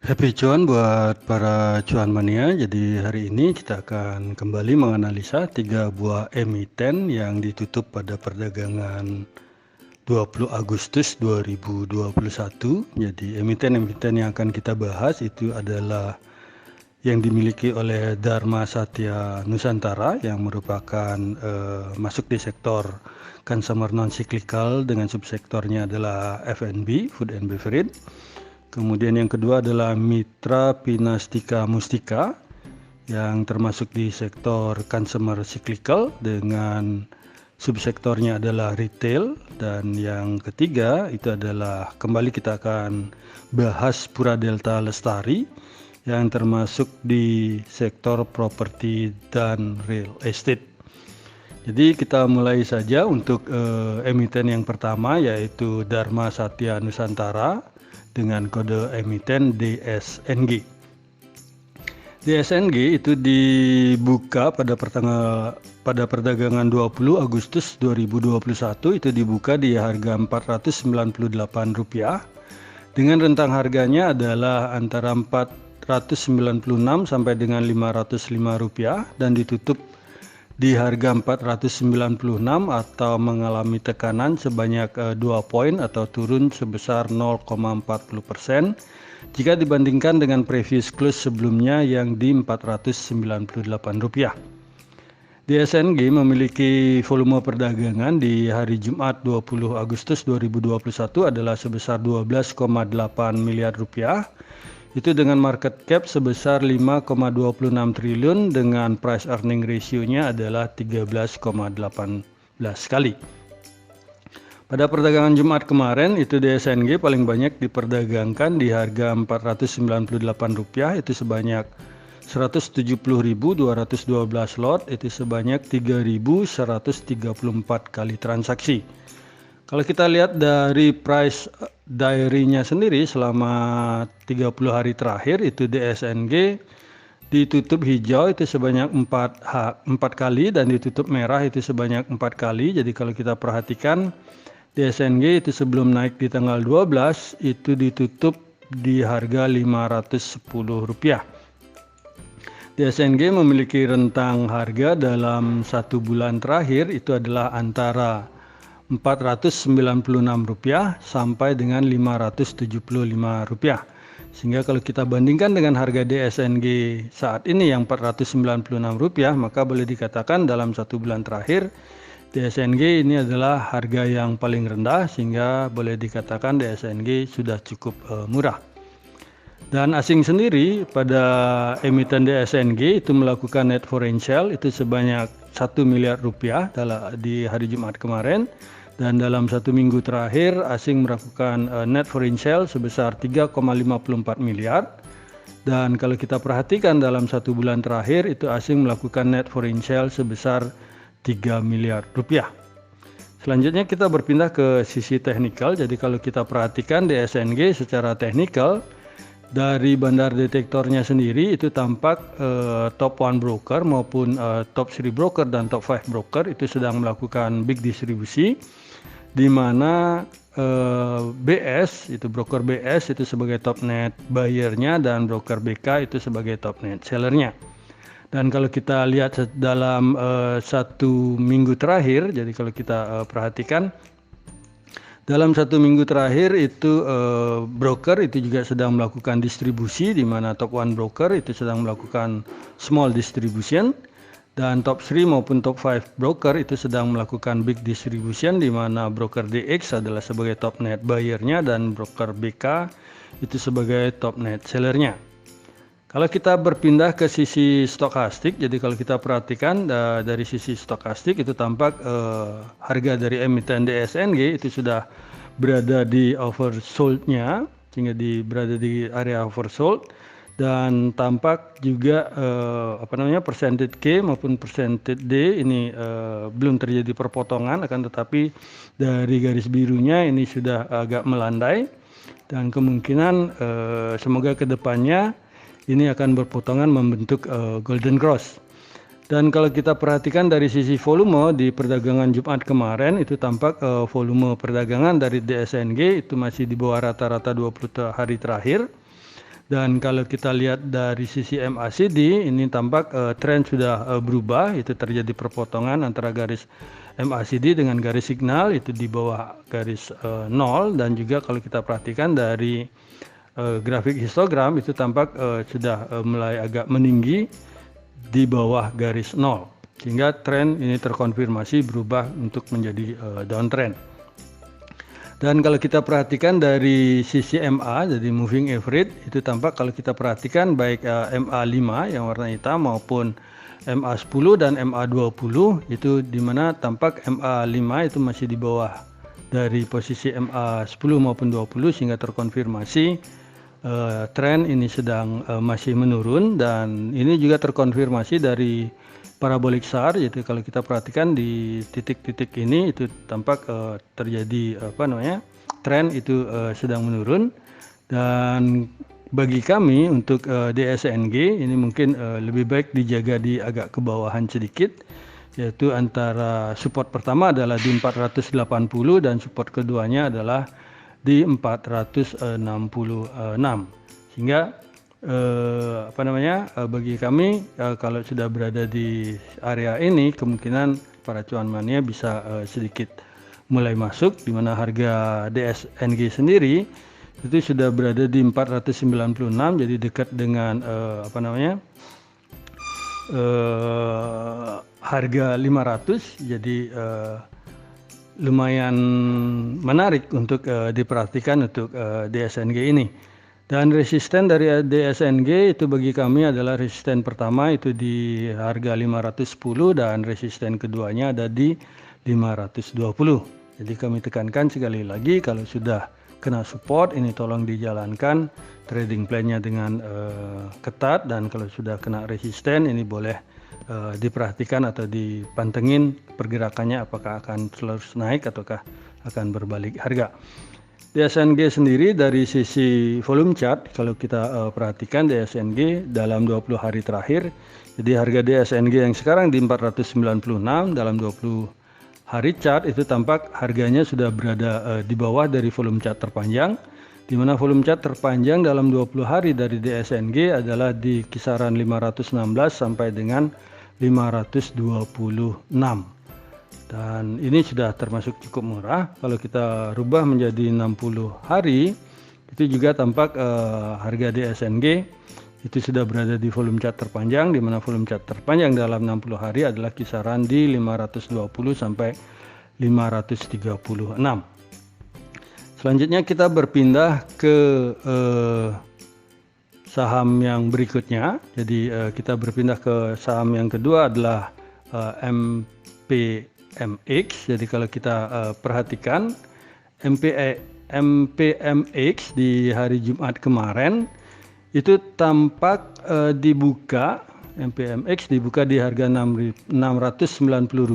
Happy cuan buat para cuan mania. Jadi hari ini kita akan kembali menganalisa 3 buah emiten yang ditutup pada perdagangan 20 Agustus 2021. Jadi emiten-emiten yang akan kita bahas itu adalah yang dimiliki oleh Dharma Satya Nusantara yang merupakan masuk di sektor consumer non-cyclical dengan subsektornya adalah F&B, Food and Beverage. Kemudian yang kedua adalah Mitra Pinastika Mustika yang termasuk di sektor consumer cyclical dengan subsektornya adalah retail. Dan yang ketiga itu adalah kembali kita akan bahas Pura Delta Lestari yang termasuk di sektor properti dan real estate. Jadi kita mulai saja untuk emiten yang pertama yaitu Dharma Satya Nusantara dengan kode emiten DSNG. DSNG itu dibuka pada perdagangan 20 Agustus 2021 itu dibuka di harga Rp498 dengan rentang harganya adalah antara Rp496 sampai dengan Rp505 dan ditutup di harga 496 atau mengalami tekanan sebanyak 2 poin atau turun sebesar 0,40% jika dibandingkan dengan previous close sebelumnya yang di Rp498. DSNG memiliki volume perdagangan di hari Jumat 20 Agustus 2021 adalah sebesar Rp12,8 miliar. Itu dengan market cap sebesar 5,26 triliun dengan price earning ratio-nya adalah 13,18 kali. Pada perdagangan Jumat kemarin itu DSNG paling banyak diperdagangkan di harga Rp498 itu sebanyak 170.212 lot, itu sebanyak 3.134 kali transaksi. Kalau kita lihat dari price diary-nya sendiri selama 30 hari terakhir itu DSNG ditutup hijau itu sebanyak 4 kali dan ditutup merah itu sebanyak 4 kali. Jadi kalau kita perhatikan DSNG itu sebelum naik di tanggal 12 itu ditutup di harga Rp510. DSNG memiliki rentang harga dalam 1 bulan terakhir itu adalah antara Rp496 sampai dengan Rp575. Sehingga kalau kita bandingkan dengan harga DSNG saat ini yang Rp496, maka boleh dikatakan dalam 1 bulan terakhir DSNG ini adalah harga yang paling rendah, sehingga boleh dikatakan DSNG sudah cukup murah. Dan asing sendiri pada emiten DSNG itu melakukan net foreign sale itu sebanyak Rp1 miliar di hari Jumat kemarin. Dan dalam 1 minggu terakhir asing melakukan net foreign sale sebesar 3,54 miliar. Dan kalau kita perhatikan dalam 1 bulan terakhir itu asing melakukan net foreign sale sebesar Rp3 miliar. Selanjutnya kita berpindah ke sisi teknikal. Jadi kalau kita perhatikan DSNG secara teknikal dari bandar detektornya sendiri itu tampak top 1 broker maupun top 3 broker dan top 5 broker itu sedang melakukan big distribusi, di mana BS itu broker BS itu sebagai top net buyer-nya dan broker BK itu sebagai top net seller-nya. Dan kalau kita lihat dalam 1 minggu terakhir, jadi kalau kita perhatikan dalam 1 minggu terakhir itu broker itu juga sedang melakukan distribusi, di mana top 1 broker itu sedang melakukan small distribution dan top 3 maupun top 5 broker itu sedang melakukan big distribution, di mana broker DX adalah sebagai top net buyer-nya dan broker BK itu sebagai top net seller-nya. Kalau kita berpindah ke sisi stokastik, jadi kalau kita perhatikan dari sisi stokastik itu tampak harga dari emiten DSNG itu sudah berada di oversold-nya, sehingga berada di area oversold, dan tampak juga percentage K maupun percentage D ini belum terjadi perpotongan, akan tetapi dari garis birunya ini sudah agak melandai dan kemungkinan semoga kedepannya ini akan berpotongan membentuk golden cross. Dan kalau kita perhatikan dari sisi volume di perdagangan Jumat kemarin itu tampak volume perdagangan dari DSNG itu masih di bawah rata-rata 20 hari terakhir. Dan kalau kita lihat dari sisi MACD, ini tampak tren sudah berubah, itu terjadi perpotongan antara garis MACD dengan garis signal itu di bawah garis 0, dan juga kalau kita perhatikan dari grafik histogram itu tampak sudah mulai agak meninggi di bawah garis 0, sehingga tren ini terkonfirmasi berubah untuk menjadi downtrend. Dan kalau kita perhatikan dari sisi MA, jadi moving average, itu tampak kalau kita perhatikan baik MA5 yang warna hitam maupun MA10 dan MA20, itu dimana tampak MA5 itu masih di bawah dari posisi MA10 maupun 20, sehingga terkonfirmasi tren ini sedang masih menurun. Dan ini juga terkonfirmasi dari parabolik SAR, yaitu kalau kita perhatikan di titik-titik ini itu tampak terjadi tren itu sedang menurun. Dan bagi kami untuk DSNG ini mungkin lebih baik dijaga di agak kebawahan sedikit, yaitu antara support pertama adalah di 480 dan support keduanya adalah di 466, sehingga bagi kami kalau sudah berada di area ini kemungkinan para cuan mania bisa sedikit mulai masuk, di mana harga DSNG sendiri itu sudah berada di 496, jadi dekat dengan harga 500, jadi lumayan menarik untuk diperhatikan untuk DSNG ini. Dan resisten dari DSNG itu bagi kami adalah resisten pertama itu di harga 510 dan resisten keduanya ada di 520. Jadi kami tekankan sekali lagi, kalau sudah kena support ini tolong dijalankan trading plan-nya dengan ketat, dan kalau sudah kena resisten ini boleh diperhatikan atau dipantengin pergerakannya apakah akan terus naik ataukah akan berbalik harga. DSNG sendiri dari sisi volume chart, kalau kita perhatikan DSNG dalam 20 hari terakhir, jadi harga DSNG yang sekarang di 496 dalam 20 hari chart itu tampak harganya sudah berada di bawah dari volume chart terpanjang, di mana volume chart terpanjang dalam 20 hari dari DSNG adalah di kisaran 516 sampai dengan 526. Dan ini sudah termasuk cukup murah. Kalau kita rubah menjadi 60 hari, itu juga tampak harga DSNG itu sudah berada di volume chart terpanjang, di mana volume chart terpanjang dalam 60 hari adalah kisaran di 520 sampai 536. Selanjutnya kita berpindah ke saham yang berikutnya. Jadi kita berpindah ke saham yang kedua adalah MPMX. Jadi kalau kita perhatikan MPMX di hari Jumat kemarin itu tampak dibuka, MPMX dibuka di harga Rp690.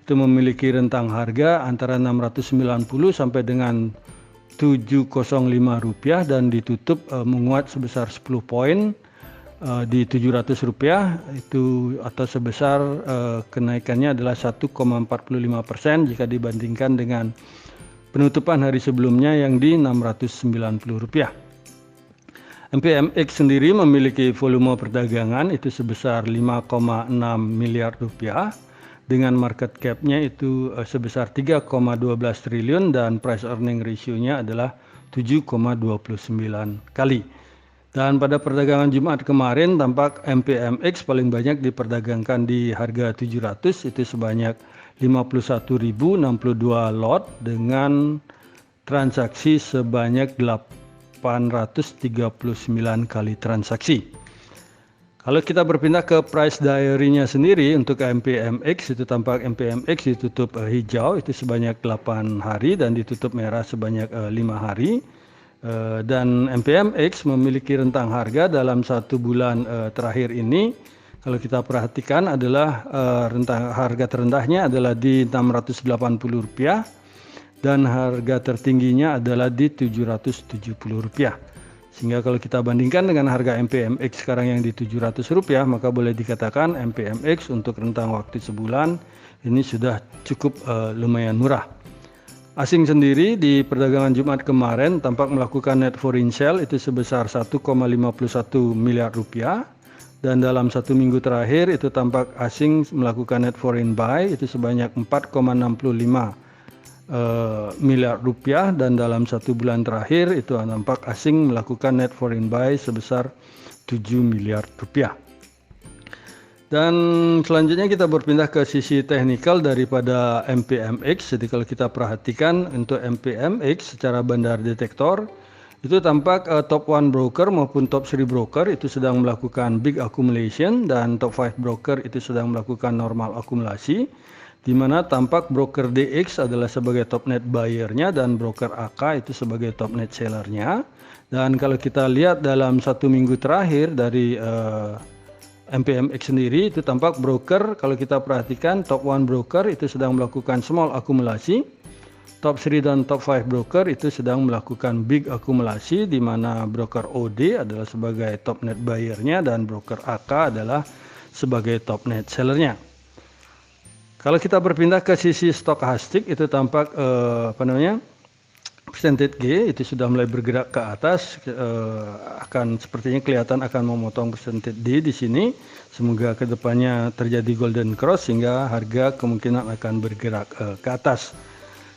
Itu memiliki rentang harga antara 690 sampai dengan Rp705 dan ditutup menguat sebesar 10 poin di Rp700 itu, atau sebesar kenaikannya adalah 1,45% jika dibandingkan dengan penutupan hari sebelumnya yang di Rp690. MPMX sendiri memiliki volume perdagangan itu sebesar 5,6 miliar rupiah dengan market cap-nya itu sebesar 3,12 triliun dan price earning ratio-nya adalah 7,29 kali. Dan pada perdagangan Jumat kemarin tampak MPMX paling banyak diperdagangkan di harga 700 itu sebanyak 51.062 lot dengan transaksi sebanyak 839 kali transaksi. Kalau kita berpindah ke price diary-nya sendiri untuk MPMX itu tampak MPMX ditutup hijau itu sebanyak 8 hari dan ditutup merah sebanyak 5 hari. Dan MPMX memiliki rentang harga dalam 1 bulan terakhir ini. Kalau kita perhatikan adalah rentang harga terendahnya adalah di Rp680 dan harga tertingginya adalah di Rp770. Sehingga kalau kita bandingkan dengan harga MPMX sekarang yang di Rp700, maka boleh dikatakan MPMX untuk rentang waktu sebulan ini sudah cukup lumayan murah. Asing sendiri di perdagangan Jumat kemarin tampak melakukan net foreign sale itu sebesar 1,51 miliar rupiah. Dan dalam satu minggu terakhir itu tampak asing melakukan net foreign buy itu sebanyak 4,65 miliar rupiah, dan dalam satu bulan terakhir itu nampak asing melakukan net foreign buy sebesar 7 miliar rupiah. Dan selanjutnya kita berpindah ke sisi teknikal daripada MPMX. Jadi kalau kita perhatikan untuk MPMX secara bandar detektor itu tampak top 1 broker maupun top 3 broker itu sedang melakukan big accumulation, dan top 5 broker itu sedang melakukan normal akumulasi, di mana tampak broker DX adalah sebagai top net buyer-nya dan broker AK itu sebagai top net seller-nya. Dan kalau kita lihat dalam satu minggu terakhir dari MPMX sendiri itu tampak broker, kalau kita perhatikan top 1 broker itu sedang melakukan small akumulasi, top 3 dan top 5 broker itu sedang melakukan big akumulasi, di mana broker OD adalah sebagai top net buyer-nya dan broker AK adalah sebagai top net seller-nya. Kalau kita berpindah ke sisi stokastik itu tampak percentage G itu sudah mulai bergerak ke atas, akan sepertinya kelihatan akan memotong percentage D di sini. Semoga kedepannya terjadi golden cross sehingga harga kemungkinan akan bergerak ke atas.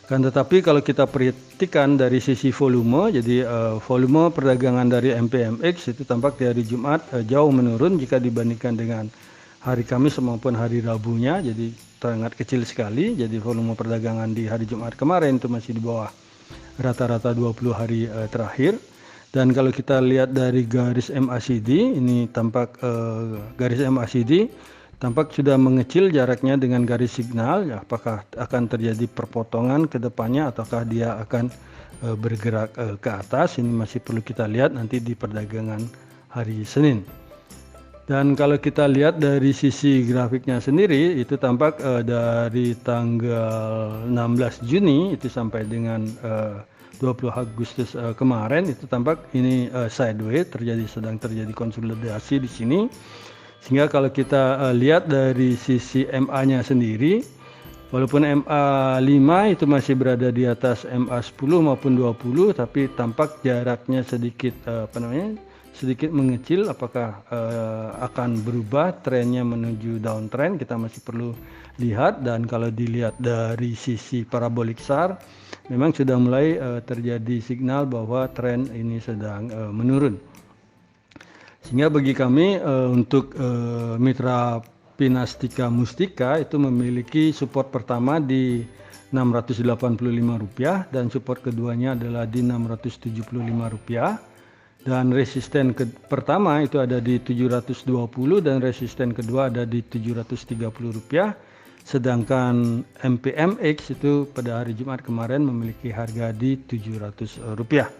Kan tetapi kalau kita perhatikan dari sisi volume, jadi volume perdagangan dari MPMX itu tampak di hari Jumat jauh menurun jika dibandingkan dengan hari Kamis maupun hari Rabunya, jadi sangat kecil sekali. Jadi volume perdagangan di hari Jumat kemarin itu masih di bawah rata-rata 20 hari terakhir. Dan kalau kita lihat dari garis MACD, ini tampak garis MACD tampak sudah mengecil jaraknya dengan garis signal. Ya, apakah akan terjadi perpotongan ke depannya ataukah dia akan bergerak ke atas? Ini masih perlu kita lihat nanti di perdagangan hari Senin. Dan kalau kita lihat dari sisi grafiknya sendiri itu tampak dari tanggal 16 Juni itu sampai dengan 20 Agustus kemarin itu tampak ini sideways, sedang terjadi konsolidasi di sini. Sehingga kalau kita lihat dari sisi MA-nya sendiri, walaupun MA5 itu masih berada di atas MA10 maupun 20, tapi tampak jaraknya sedikit sedikit mengecil. Apakah akan berubah trennya menuju downtrend, kita masih perlu lihat. Dan kalau dilihat dari sisi parabolik SAR, memang sudah mulai terjadi signal bahwa tren ini sedang menurun. Sehingga bagi kami untuk mitra Pinastika Mustika itu memiliki support pertama di Rp685 dan support keduanya adalah di Rp675. Dan resisten pertama itu ada di 720 dan resisten kedua ada di Rp730. Sedangkan MPMX itu pada hari Jumat kemarin memiliki harga di Rp700.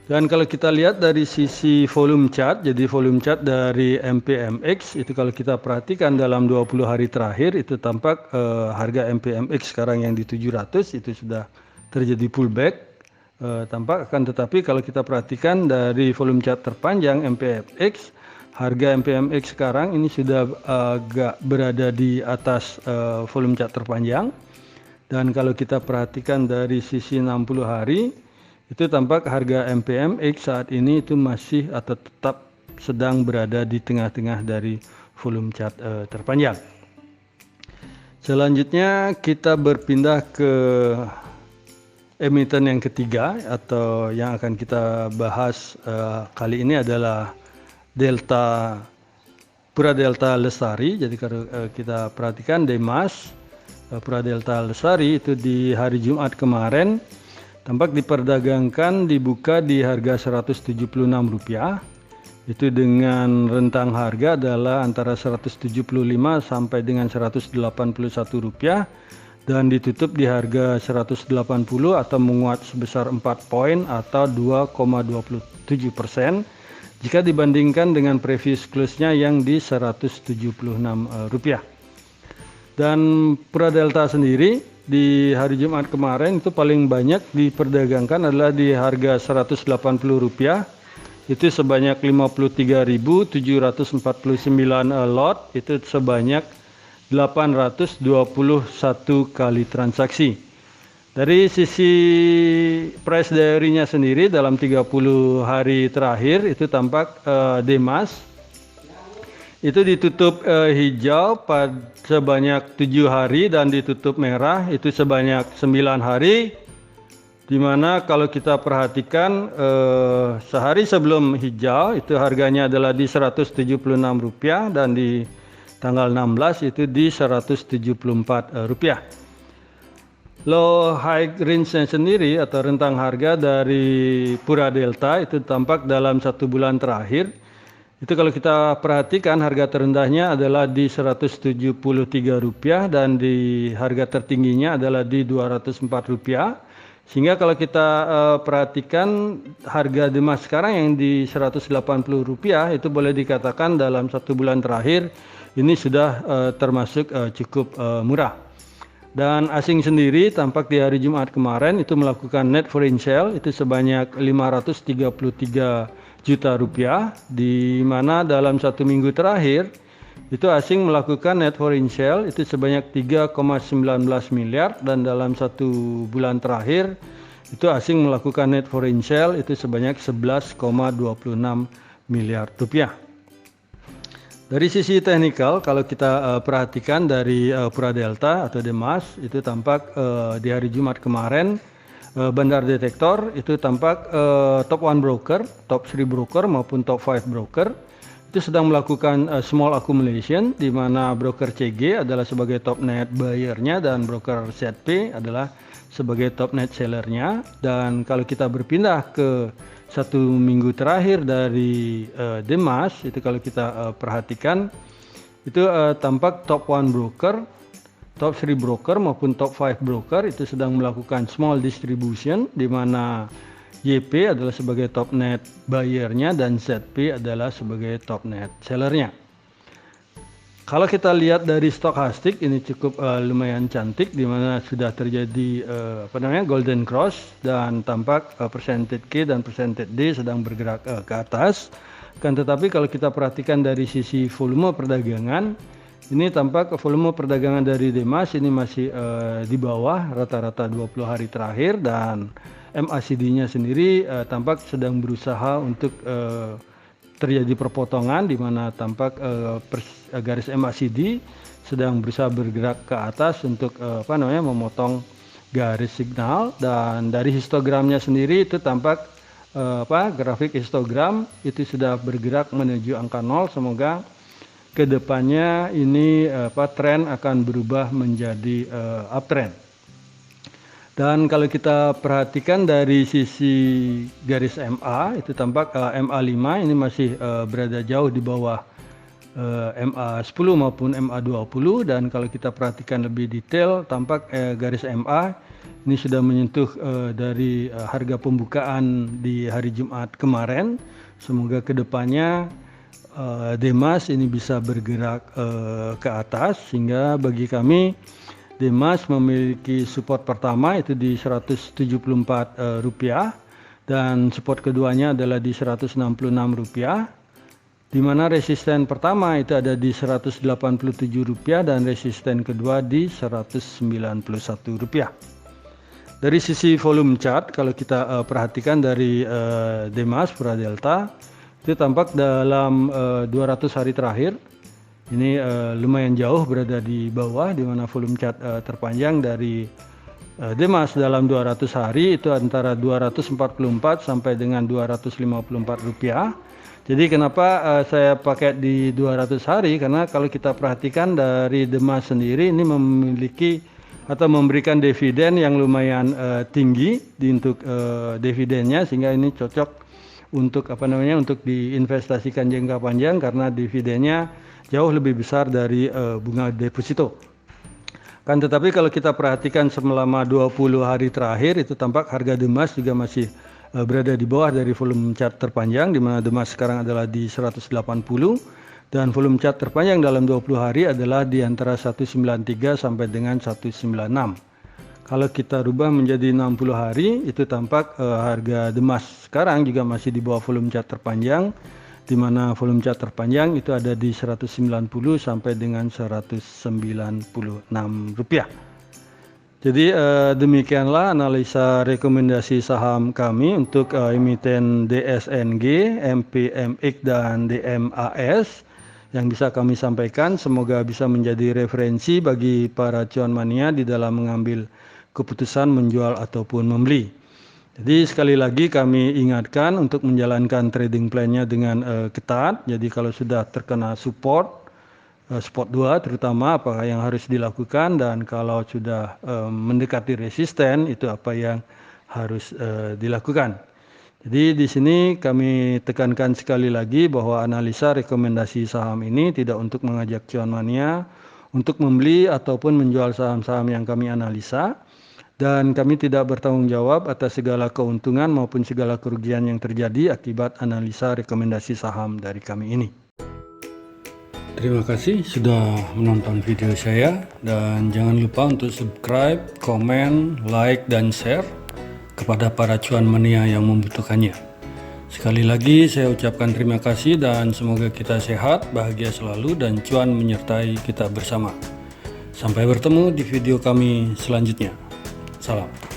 Dan kalau kita lihat dari sisi volume chart, jadi volume chart dari MPMX itu kalau kita perhatikan dalam 20 hari terakhir itu tampak harga MPMX sekarang yang di 700 itu sudah terjadi pullback. Tampak akan tetapi kalau kita perhatikan dari volume chart terpanjang MPMX, harga MPMX sekarang ini sudah agak berada di atas volume chart terpanjang. Dan kalau kita perhatikan dari sisi 60 hari itu tampak harga MPMX saat ini itu masih atau tetap sedang berada di tengah-tengah dari volume chart terpanjang. Selanjutnya kita berpindah ke emiten yang ketiga atau yang akan kita bahas kali ini adalah Pura Delta Lestari. Jadi kalau kita perhatikan Demas Pura Delta Lestari itu di hari Jumat kemarin tampak diperdagangkan dibuka di harga Rp176. Itu dengan rentang harga adalah antara Rp175 sampai dengan Rp181. Dan ditutup di harga 180 atau menguat sebesar 4 poin atau 2,27% jika dibandingkan dengan previous close-nya yang di Rp176. Dan Pura Delta sendiri di hari Jumat kemarin itu paling banyak diperdagangkan adalah di harga Rp180. Itu sebanyak 53.749 lot, itu sebanyak 821 kali transaksi. Dari sisi price diary-nya sendiri dalam 30 hari terakhir itu tampak Demas itu ditutup hijau sebanyak 7 hari dan ditutup merah itu sebanyak 9 hari, dimana kalau kita perhatikan sehari sebelum hijau itu harganya adalah di Rp176 dan di tanggal 16 itu di Rp174. Low high range-nya sendiri atau rentang harga dari Pura Delta itu tampak dalam 1 bulan terakhir. Itu kalau kita perhatikan harga terendahnya adalah di Rp173 dan di harga tertingginya adalah di Rp204. Sehingga kalau kita perhatikan harga Demas sekarang yang di Rp180 itu boleh dikatakan dalam 1 bulan terakhir ini sudah termasuk cukup murah. Dan asing sendiri tampak di hari Jumat kemarin itu melakukan net foreign sale itu sebanyak Rp533 juta, di mana dalam 1 minggu terakhir itu asing melakukan net foreign sale itu sebanyak 3,19 miliar dan dalam 1 bulan terakhir itu asing melakukan net foreign sale itu sebanyak 11,26 miliar rupiah. Dari sisi teknikal, kalau kita perhatikan dari Pura Delta atau Demas, itu tampak di hari Jumat kemarin, Bandar Detektor itu tampak top 1 broker, top 3 broker maupun top 5 broker, itu sedang melakukan small accumulation, di mana broker CG adalah sebagai top net buyer-nya dan broker ZP adalah sebagai top net seller-nya. Dan kalau kita berpindah ke 1 minggu terakhir dari Demas, itu kalau kita perhatikan itu tampak top 1 broker, top 3 broker maupun top 5 broker itu sedang melakukan small distribution, di mana YP adalah sebagai top net buyer-nya dan ZP adalah sebagai top net seller-nya. Kalau kita lihat dari stokastik ini cukup lumayan cantik, di mana sudah terjadi golden cross dan tampak percentage K dan percentage D sedang bergerak ke atas. Kan tetapi kalau kita perhatikan dari sisi volume perdagangan, ini tampak volume perdagangan dari Demas ini masih di bawah rata-rata 20 hari terakhir, dan MACD-nya sendiri tampak sedang berusaha untuk terjadi perpotongan, di mana tampak garis MACD sedang berusaha bergerak ke atas untuk memotong garis signal. Dan dari histogramnya sendiri itu tampak grafik histogram itu sudah bergerak menuju angka 0. Semoga kedepannya ini tren akan berubah menjadi uptrend. Dan kalau kita perhatikan dari sisi garis MA itu tampak MA5 ini masih berada jauh di bawah MA10 maupun MA20, dan kalau kita perhatikan lebih detail tampak garis MA ini sudah menyentuh dari harga pembukaan di hari Jumat kemarin. Semoga kedepannya Demas ini bisa bergerak ke atas, sehingga bagi kami Demas memiliki support pertama itu di Rp174 dan support keduanya adalah di Rp166, di mana resisten pertama itu ada di Rp187 dan resisten kedua di Rp191. Dari sisi volume chart, kalau kita perhatikan dari Demas Pura Delta itu tampak dalam 200 hari terakhir ini lumayan jauh berada di bawah, di mana volume chart terpanjang dari Demas dalam 200 hari itu antara Rp244 sampai dengan Rp254. Jadi kenapa saya pakai di 200 hari? Karena kalau kita perhatikan dari Demas sendiri ini memiliki atau memberikan dividen yang lumayan tinggi untuk dividennya, sehingga ini cocok untuk untuk diinvestasikan jangka panjang karena dividennya jauh lebih besar dari bunga deposito. Kan tetapi kalau kita perhatikan selama 20 hari terakhir itu tampak harga Demas juga masih berada di bawah dari volume chart terpanjang, di mana Demas sekarang adalah di 180 dan volume chart terpanjang dalam 20 hari adalah di antara 193 sampai dengan 196. Kalau kita rubah menjadi 60 hari itu tampak harga Demas sekarang juga masih di bawah volume chart terpanjang, di mana volume chart terpanjang itu ada di 190 sampai dengan Rp196. Jadi demikianlah analisa rekomendasi saham kami untuk emiten DSNG, MPMX dan DMAS yang bisa kami sampaikan. Semoga bisa menjadi referensi bagi para cuan mania di dalam mengambil keputusan menjual ataupun membeli. Jadi sekali lagi kami ingatkan untuk menjalankan trading plan-nya dengan ketat. Jadi kalau sudah terkena support 2 terutama apakah yang harus dilakukan, dan kalau sudah mendekati resisten itu apa yang harus dilakukan. Jadi di sini kami tekankan sekali lagi bahwa analisa rekomendasi saham ini tidak untuk mengajak cuan mania untuk membeli ataupun menjual saham-saham yang kami analisa, dan kami tidak bertanggung jawab atas segala keuntungan maupun segala kerugian yang terjadi akibat analisa rekomendasi saham dari kami ini. Terima kasih sudah menonton video saya, dan jangan lupa untuk subscribe, komen, like, dan share kepada para cuan mania yang membutuhkannya. Sekali lagi saya ucapkan terima kasih dan semoga kita sehat, bahagia selalu, dan cuan menyertai kita bersama. Sampai bertemu di video kami selanjutnya. Salam.